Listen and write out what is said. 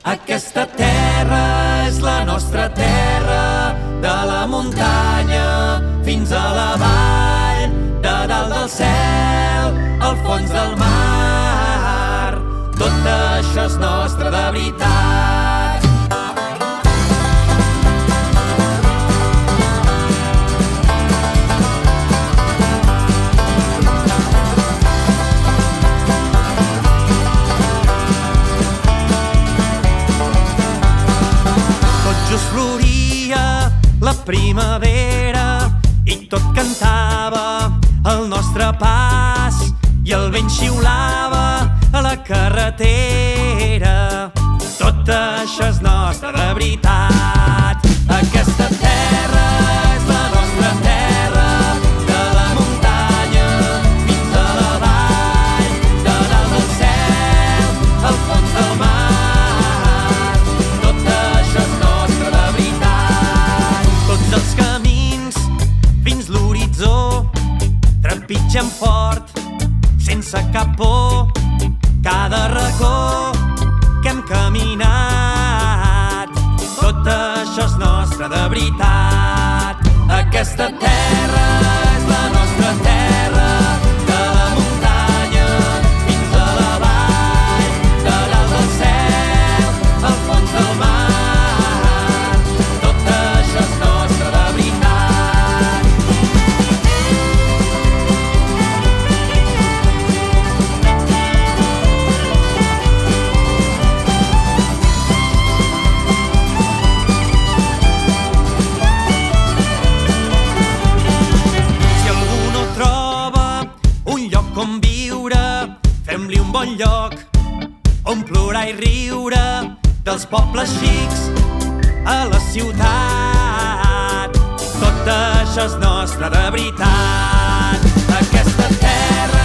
Aquesta terra és la nostra terra, de la muntanya fins a la vall, de dalt del cel al fons del mar. Tot això és nostre de veritat. Just floria la primavera i tot cantava al nostre pas i el vent xiulava a la carretera. Tot això és nostre de veritat. Aquesta terra és la nostra terra, de la muntanya fins a la vall, de dalt del cel al fons del mar. Els camins fins l'horitzó trepitgem fort, sense cap por, cada racó que hem caminat. Tot això és nostre de veritat. Aquesta terra és la nostra terra, de la muntanya fins a la vall, de dalt del cel al fons del mar. Fem-li un bon lloc on plorar i riure, dels pobles xics a la ciutat. Tot això és nostre de veritat. Aquesta terra